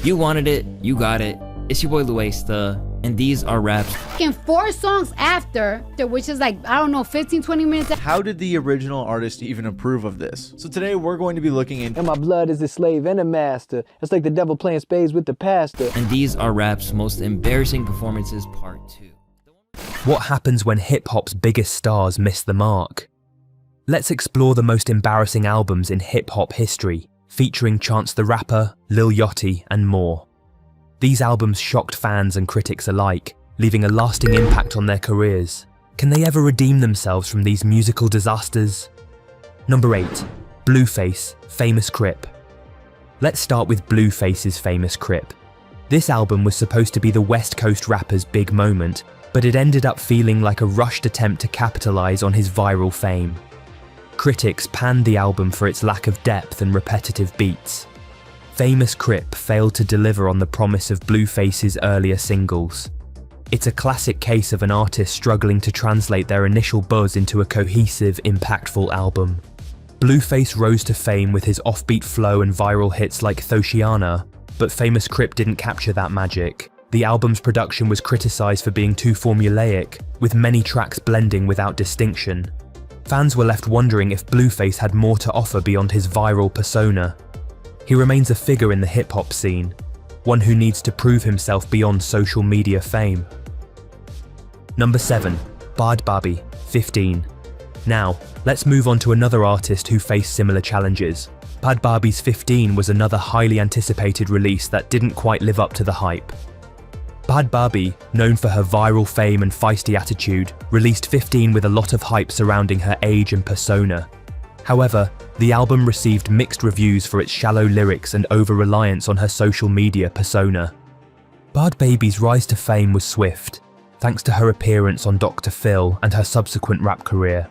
You wanted it, you got it. It's your boy Lil Xan, and these are raps. And 4 songs after, which is like, I don't know, 15-20 minutes. How did the original artist even approve of this? So today we're going to be looking into And my blood is a slave and a master. It's like the devil playing spades with the pastor. And these are rap's most embarrassing performances, part 2. What happens when hip-hop's biggest stars miss the mark? Let's explore the most embarrassing albums in hip-hop history, featuring Chance the Rapper, Lil Yachty, and more. These albums shocked fans and critics alike, leaving a lasting impact on their careers. Can they ever redeem themselves from these musical disasters? Number 8. Blueface, Famous Crip. Let's start with Blueface's Famous Crip. This album was supposed to be the West Coast rapper's big moment, but it ended up feeling like a rushed attempt to capitalize on his viral fame. Critics panned the album for its lack of depth and repetitive beats. Famous Crip failed to deliver on the promise of Blueface's earlier singles. It's a classic case of an artist struggling to translate their initial buzz into a cohesive, impactful album. Blueface rose to fame with his offbeat flow and viral hits like Thoshiana, but Famous Crip didn't capture that magic. The album's production was criticized for being too formulaic, with many tracks blending without distinction. Fans were left wondering if Blueface had more to offer beyond his viral persona. He remains a figure in the hip-hop scene, one who needs to prove himself beyond social media fame. Number 7. Bad Babi, 15. Now, let's move on to another artist who faced similar challenges. Bad Babi's 15 was another highly anticipated release that didn't quite live up to the hype. Bad Babi, known for her viral fame and feisty attitude, released 15 with a lot of hype surrounding her age and persona. However, the album received mixed reviews for its shallow lyrics and over-reliance on her social media persona. Bad Babi's rise to fame was swift, thanks to her appearance on Dr. Phil and her subsequent rap career.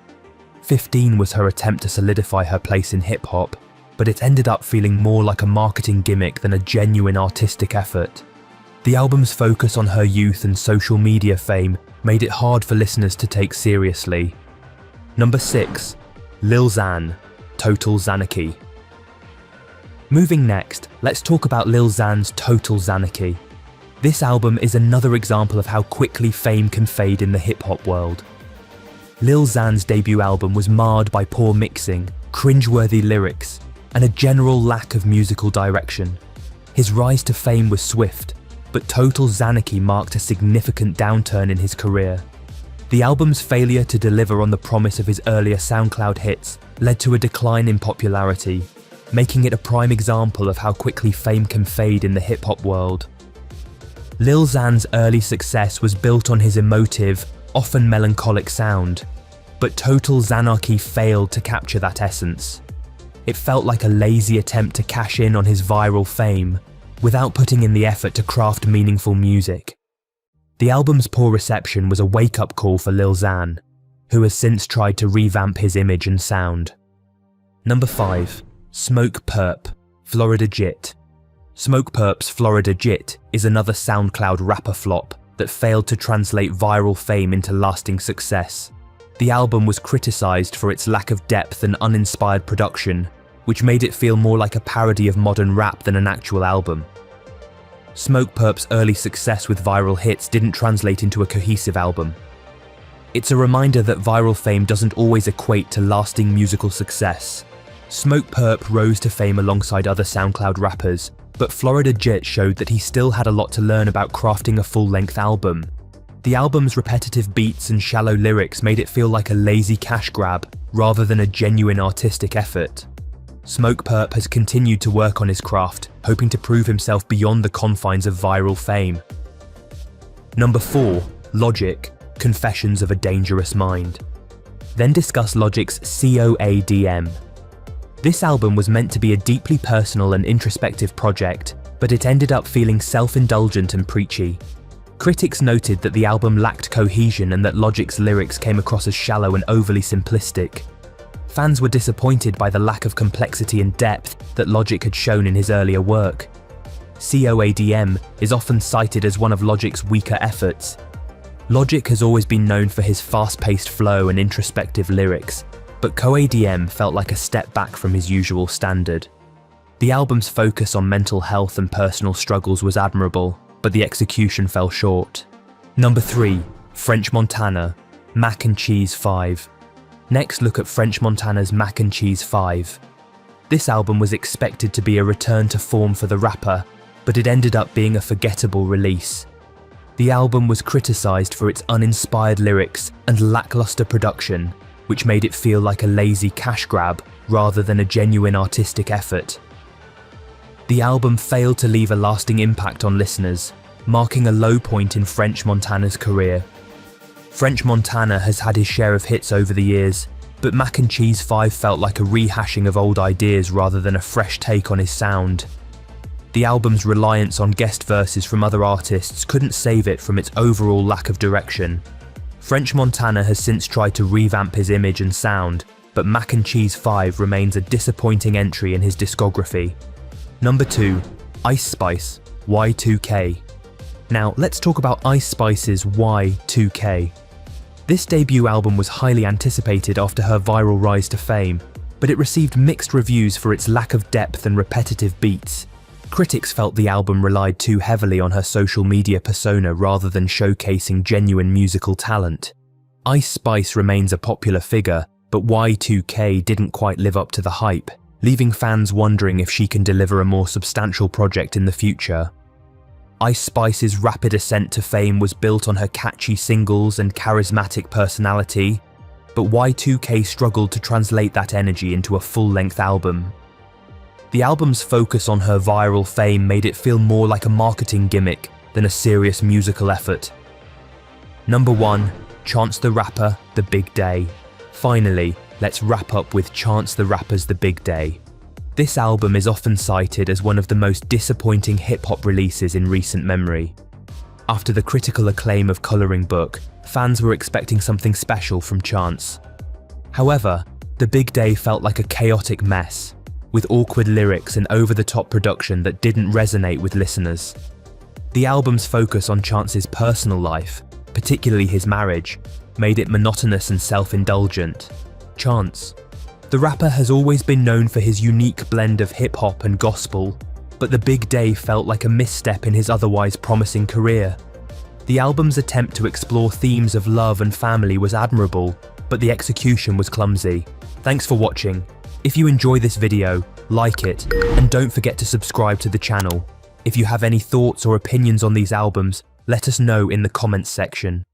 15 was her attempt to solidify her place in hip-hop, but it ended up feeling more like a marketing gimmick than a genuine artistic effort. The album's focus on her youth and social media fame made it hard for listeners to take seriously. Number 6. Lil Xan Total Xanarchy. Moving next, let's talk about Lil Xan's Total Xanarchy. This album is another example of how quickly fame can fade in the hip-hop world. Lil Xan's debut album was marred by poor mixing, cringe-worthy lyrics, and a general lack of musical direction. His rise to fame was swift, but Total Xanarchy marked a significant downturn in his career. The album's failure to deliver on the promise of his earlier SoundCloud hits led to a decline in popularity, making it a prime example of how quickly fame can fade in the hip-hop world. Lil Xan's early success was built on his emotive, often melancholic sound, but Total Xanarchy failed to capture that essence. It felt like a lazy attempt to cash in on his viral fame, without putting in the effort to craft meaningful music. The album's poor reception was a wake-up call for Lil Xan, who has since tried to revamp his image and sound. Number 5. Smoke Perp, Florida Jit. Smoke Perp's Florida Jit is another SoundCloud rapper flop that failed to translate viral fame into lasting success. The album was criticized for its lack of depth and uninspired production, which made it feel more like a parody of modern rap than an actual album. Smoke Perp's early success with viral hits didn't translate into a cohesive album. It's a reminder that viral fame doesn't always equate to lasting musical success. Smoke Perp rose to fame alongside other SoundCloud rappers, but Florida Jit showed that he still had a lot to learn about crafting a full-length album. The album's repetitive beats and shallow lyrics made it feel like a lazy cash grab, rather than a genuine artistic effort. Smoke Perp has continued to work on his craft, hoping to prove himself beyond the confines of viral fame. Number 4. Logic, Confessions of a Dangerous Mind. Then discuss Logic's COADM. This album was meant to be a deeply personal and introspective project, but it ended up feeling self-indulgent and preachy. Critics noted that the album lacked cohesion and that Logic's lyrics came across as shallow and overly simplistic. Fans were disappointed by the lack of complexity and depth that Logic had shown in his earlier work. COADM is often cited as one of Logic's weaker efforts. Logic has always been known for his fast-paced flow and introspective lyrics, but COADM felt like a step back from his usual standard. The album's focus on mental health and personal struggles was admirable, but the execution fell short. Number 3. French Montana, Mac and Cheese 5. Next, look at French Montana's Mac and Cheese 5. This album was expected to be a return to form for the rapper, but it ended up being a forgettable release. The album was criticised for its uninspired lyrics and lackluster production, which made it feel like a lazy cash grab rather than a genuine artistic effort. The album failed to leave a lasting impact on listeners, marking a low point in French Montana's career. French Montana has had his share of hits over the years, but Mac and Cheese 5 felt like a rehashing of old ideas rather than a fresh take on his sound. The album's reliance on guest verses from other artists couldn't save it from its overall lack of direction. French Montana has since tried to revamp his image and sound, but Mac and Cheese 5 remains a disappointing entry in his discography. Number 2. Ice Spice Y2K. Now let's talk about Ice Spice's Y2K. This debut album was highly anticipated after her viral rise to fame, but it received mixed reviews for its lack of depth and repetitive beats. Critics felt the album relied too heavily on her social media persona rather than showcasing genuine musical talent. Ice Spice remains a popular figure, but Y2K didn't quite live up to the hype, leaving fans wondering if she can deliver a more substantial project in the future. Ice Spice's rapid ascent to fame was built on her catchy singles and charismatic personality, but Y2K struggled to translate that energy into a full-length album. The album's focus on her viral fame made it feel more like a marketing gimmick than a serious musical effort. Number 1. Chance the Rapper, The Big Day. Finally, let's wrap up with Chance the Rapper's The Big Day. This album is often cited as one of the most disappointing hip-hop releases in recent memory. After the critical acclaim of Colouring Book, fans were expecting something special from Chance. However, The Big Day felt like a chaotic mess, with awkward lyrics and over-the-top production that didn't resonate with listeners. The album's focus on Chance's personal life, particularly his marriage, made it monotonous and self-indulgent. Chance. The rapper has always been known for his unique blend of hip-hop and gospel, but The Big Day felt like a misstep in his otherwise promising career. The album's attempt to explore themes of love and family was admirable, but the execution was clumsy. Thanks for watching. If you enjoy this video, like it, and don't forget to subscribe to the channel. If you have any thoughts or opinions on these albums, let us know in the comments section.